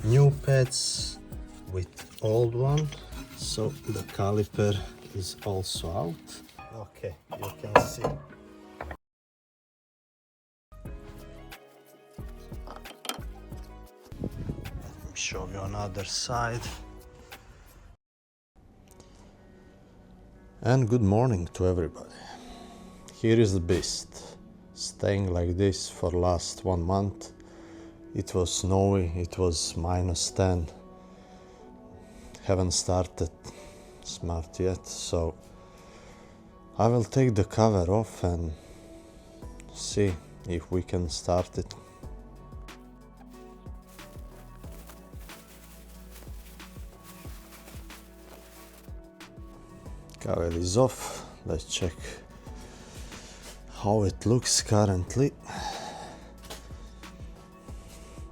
New pads with old one, so the caliper is also out. Okay, you can see. Let me show you another side. And good morning to everybody. Here is the beast, staying like this for last 1 month. It was snowy, it was -10. Haven't started smart yet, so I will take the cover off and see if we can start it. Cover is off. Let's check how it looks currently.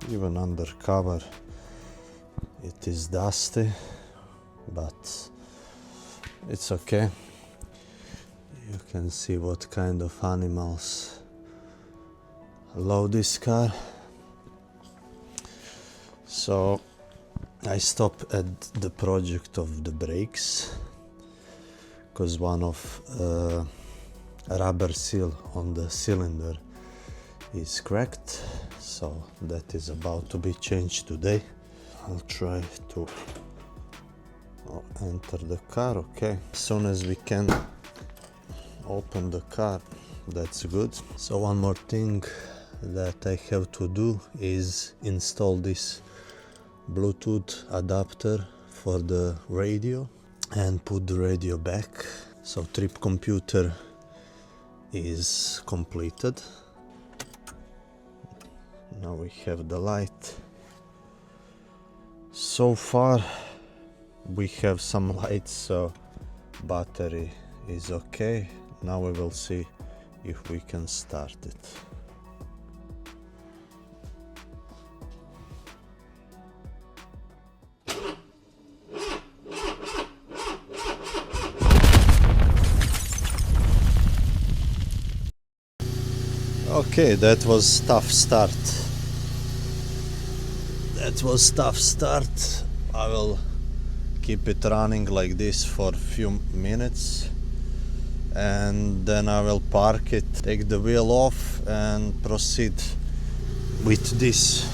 Even under cover it is dusty, but it's okay. You can see what kind of animals love this car. So I stopped at the project of the brakes because one of rubber seal on the cylinder is cracked, so that is about to be changed today. I'll try to enter the car. Okay, as soon as we can open the car, that's good. So one more thing that I have to do is install this Bluetooth adapter for the radio and put the radio back. So trip computer is completed. Now we have the light. So far we have some lights, so battery is okay. Now we will see if we can start it. Okay, that was tough start. I will keep it running like this for a few minutes and then I will park it, take the wheel off and proceed with this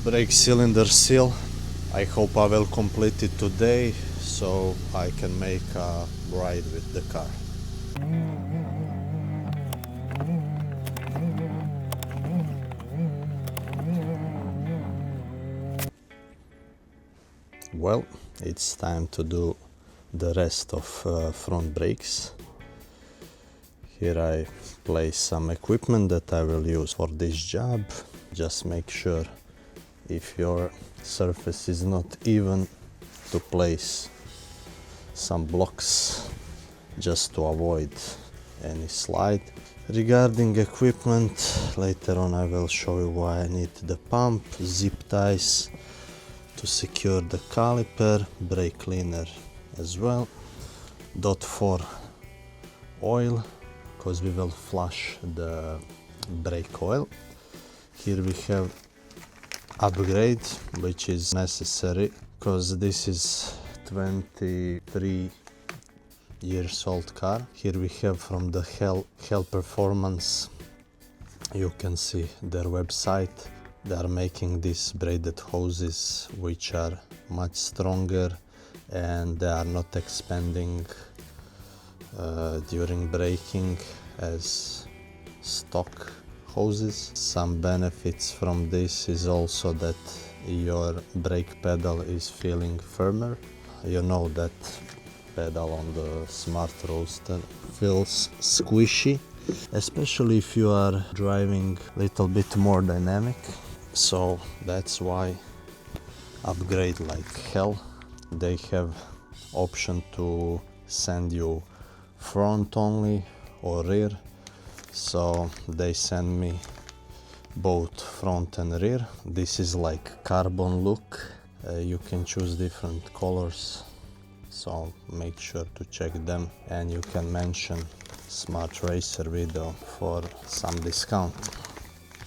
brake cylinder seal. I hope I will complete it today so I can make a ride with the car. Well, it's time to do the rest of front brakes. Here I place some equipment that I will use for this job. Just make sure if your surface is not even to place some blocks just to avoid any slide. Regarding equipment, later on I will show you why I need the pump, zip ties to secure the caliper, brake cleaner as well, .4 oil because we will flush the brake oil. Here we have upgrade, which is necessary because this is 23 years old car. Here we have from the HEL Performance. You can see their website. They are making these braided hoses which are much stronger and they are not expanding during braking as stock hoses. Some benefits from this is also that your brake pedal is feeling firmer. You know that pedal on the Smart Roadster feels squishy, especially if you are driving a little bit more dynamic. So that's why upgrade like HEL. They have option to send you front only or rear, so they send me both front and rear. This is like carbon look. You can choose different colors, so make sure to check them and you can mention Smart Racer video for some discount.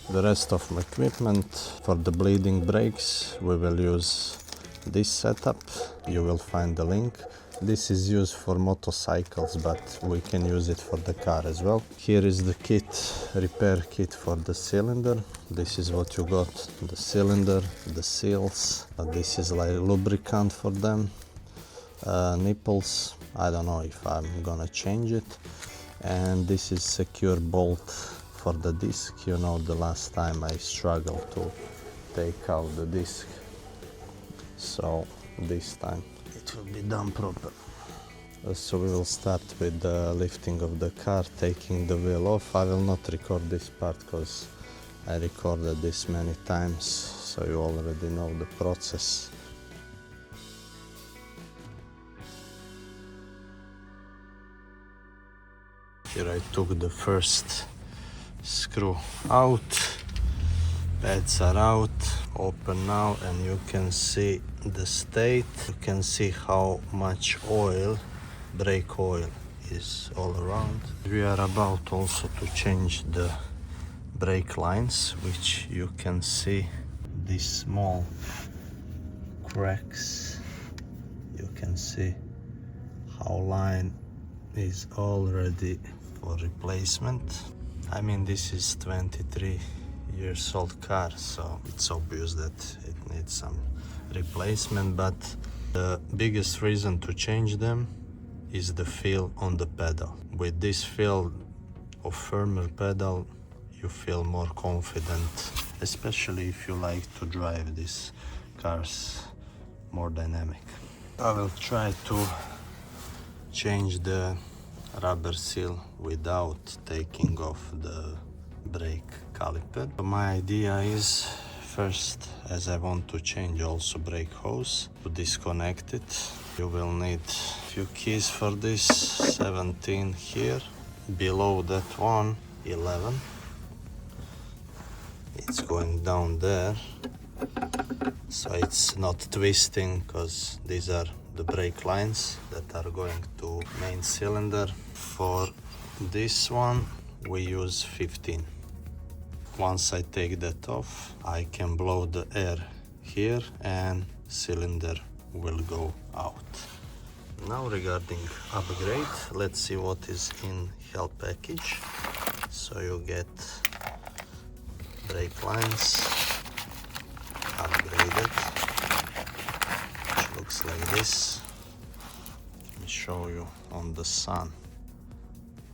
the rest of my equipment. For the bleeding brakes, we will use this setup. You will find the link. This is used for motorcycles, but we can use it for the car as well. Here is the kit, repair kit for the cylinder. This is what you got: the cylinder, the seals. This is like lubricant for them. Nipples, I don't know if I'm gonna change it. And this is secure bolt for the disc. You know, the last time I struggled to take out the disc, so this time it will be done proper. So we will start with the lifting of the car, taking the wheel off. I will not record this part because I recorded this many times, so you already know the process. Here I took the first screw out, pads are out, open now, and you can see the state. You can see how much oil, brake oil, is all around. We are about also to change the brake lines, which you can see these small cracks. You can see how line is already for replacement. I mean, this is 23 years old car, so it's obvious that it needs some replacement, but the biggest reason to change them is the feel on the pedal. With this feel of firmer pedal, you feel more confident, especially if you like to drive these cars more dynamic. I will try to change the rubber seal without taking off the brake caliper. My idea is, first, as I want to change also brake hose, to disconnect it. You will need a few keys for this. 17 here, below that one 11. It's going down there, so it's not twisting, because these are the brake lines that are going to main cylinder. For this one we use 15. Once I take that off, I can blow the air here and cylinder will go out. Now regarding upgrade, let's see what is in HEL package. So you get brake lines upgraded, which looks like this. Let me show you on the sun.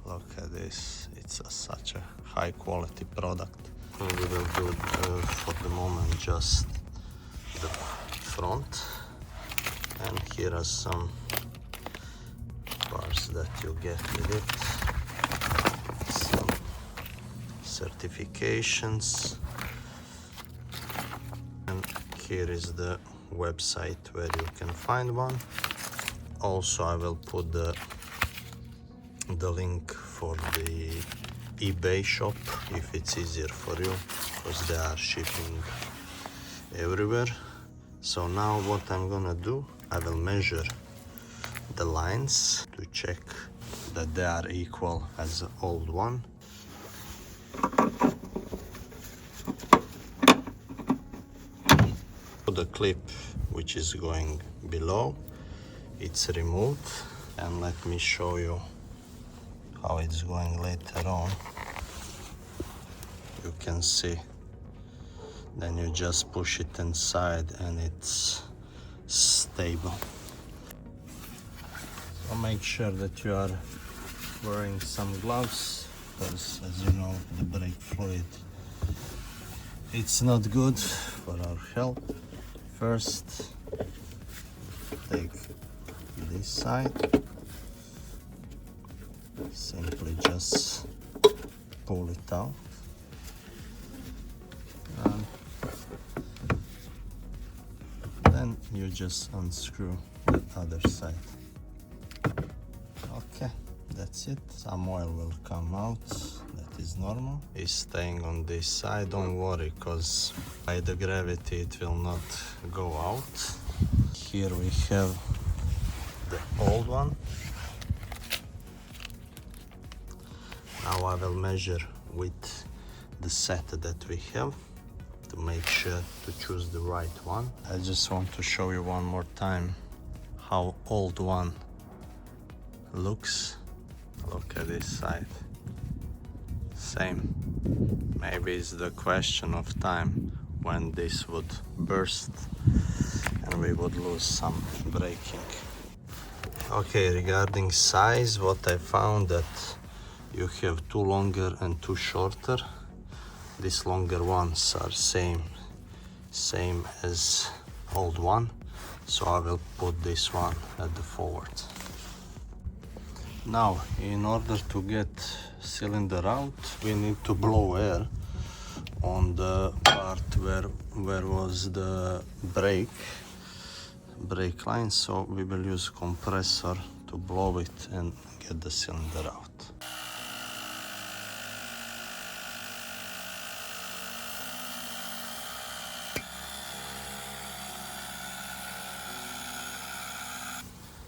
Look at this, it's such a high quality product. And we will do for the moment just the front, and here are some parts that you get with it, some certifications, and here is the website where you can find one. Also I will put the link for the eBay shop if it's easier for you, because they are shipping everywhere. So now what I'm gonna do, I will measure the lines to check that they are equal as the old one. The clip which is going below, it's removed, and let me show you how it's going later on. You can see, then you just push it inside and it's stable. So make sure that you are wearing some gloves, because as you know, the brake fluid, it's not good for our health. First, take this side, simply just pull it out, and then you just unscrew the other side. Okay, that's it. Some oil will come out, that is normal. It's staying on this side, don't worry, because by the gravity it will not go out. Here we have the old one. Now I will measure with the set that we have to make sure to choose the right one. I just want to show you one more time how old one looks. Look at this side. Same. Maybe it's the question of time when this would burst and we would lose some braking. Okay, regarding size, what I found that you have two longer and two shorter. These longer ones are same as old one, so I will put this one at the forward. Now, in order to get cylinder out, we need to blow air on the part where was the brake line, so we will use compressor to blow it and get the cylinder out.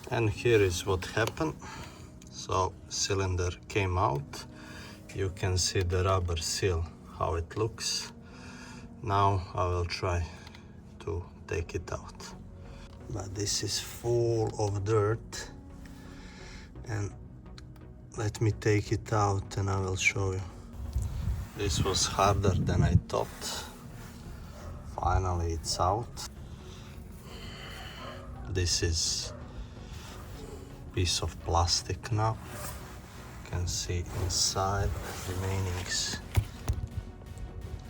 And here is what happened. So cylinder came out. You can see the rubber seal, how it looks. Now I will try to take it out. But this is full of dirt. And let me take it out and I will show you. This was harder than I thought. Finally it's out. This is piece of plastic now. You can see inside remainings.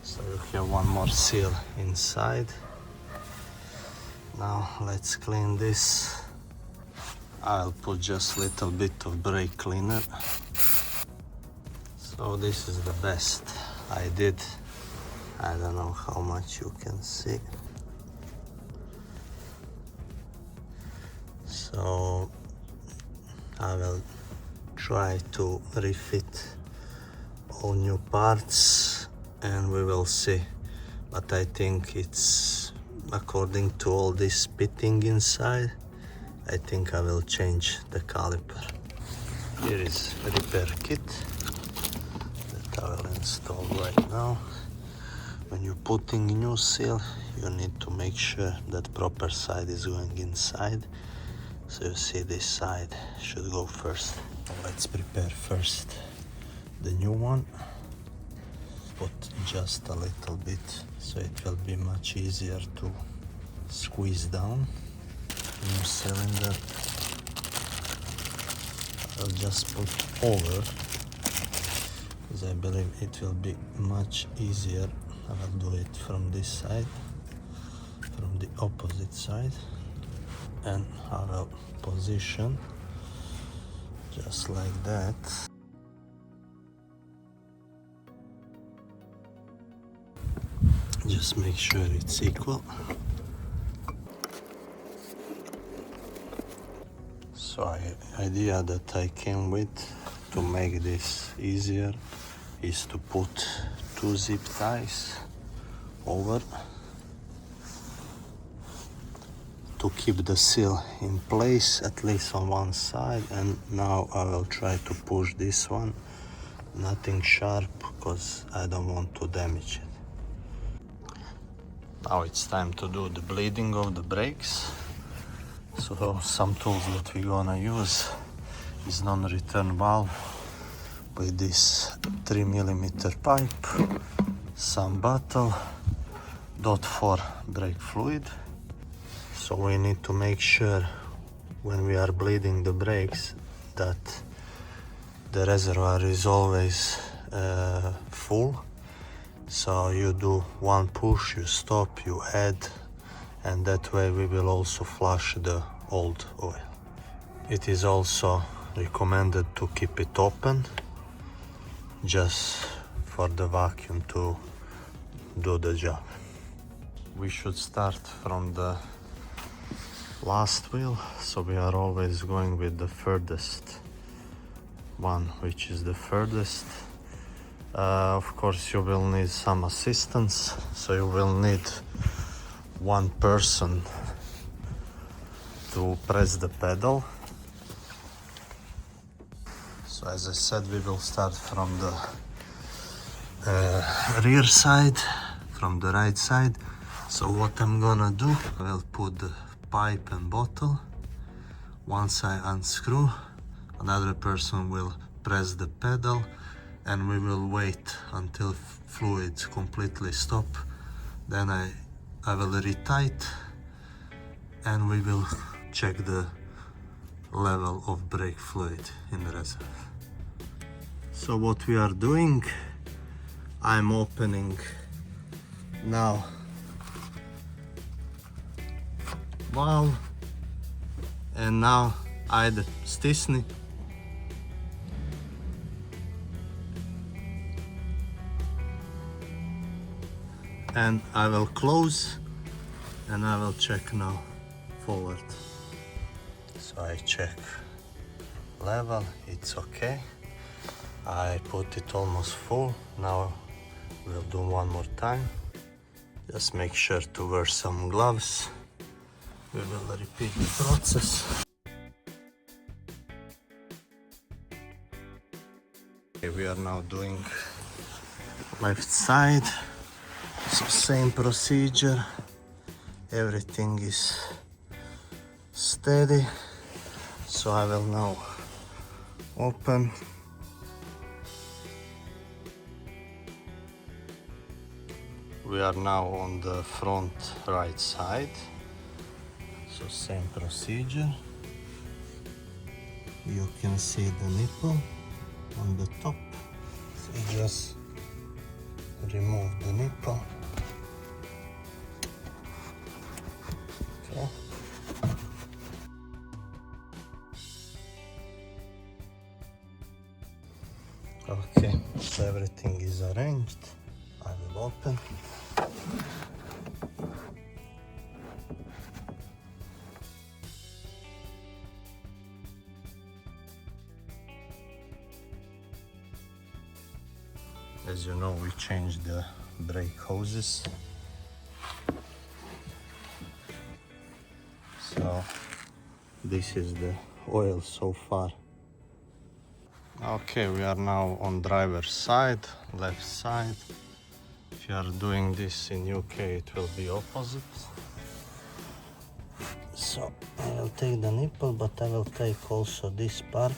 So you have one more seal inside. Now let's clean this. I'll put just a little bit of brake cleaner. So this is the best I did. I don't know how much you can see. So I will try to refit all new parts and we will see. But I think it's according to all this pitting inside, I think I will change the caliper. Here is a repair kit that I will install right now. When you're putting a new seal, you need to make sure that proper side is going inside. So you see this side should go first. Let's prepare first the new one. Put just a little bit so it will be much easier to squeeze down. New cylinder. I'll just put over because I believe it will be much easier. I will do it from this side, from the opposite side. And I will position just like that. Just make sure it's equal. So the idea that I came with to make this easier is to put two zip ties over to keep the seal in place, at least on one side. And now I will try to push this one. Nothing sharp because I don't want to damage it. Now it's time to do the bleeding of the brakes. So some tools that we're gonna use is non-return valve with this 3mm pipe, some bottle, .4 brake fluid. So we need to make sure when we are bleeding the brakes that the reservoir is always full. So you do one push, you stop, you add, and that way we will also flush the old oil. It is also recommended to keep it open just for the vacuum to do the job. We should start from the last wheel, so we are always going with the furthest one, which is the furthest. Of course you will need some assistance, so you will need one person to press the pedal. So as I said, we will start from the rear side, from the right side. So what I'm gonna do, I will put the pipe and bottle. Once I unscrew, another person will press the pedal and we will wait until fluids completely stop. Then I will retight and we will check the level of brake fluid in the reservoir. So what we are doing, I'm opening now valve, and now ajde stisni. And I will close and I will check now forward. So I check level, it's okay. I put it almost full. Now we'll do one more time. Just make sure to wear some gloves. We will repeat the process. Okay, we are now doing left side. So same procedure. Everything is steady. So I will now open. We are now on the front right side. So same procedure. You can see the nipple on the top. So just remove the nipple. Okay. Okay, so everything is arranged. I will open. As you know, we changed the brake hoses. So this is the oil so far. Okay, we are now on driver's side, left side. If you are doing this in UK, it will be opposite. So I will take the nipple, but I will take also this part,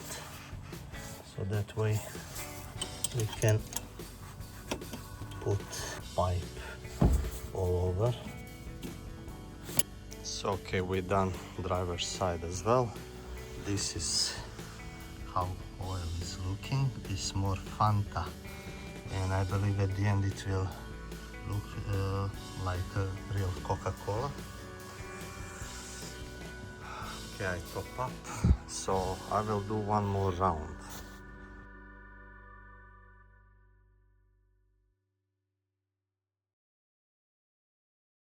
so that way we can put pipe all over. So okay, we done driver's side as well. This is how oil is looking. It's more Fanta, and I believe at the end it will look like a real Coca-Cola. Okay, I top up, so I will do one more round.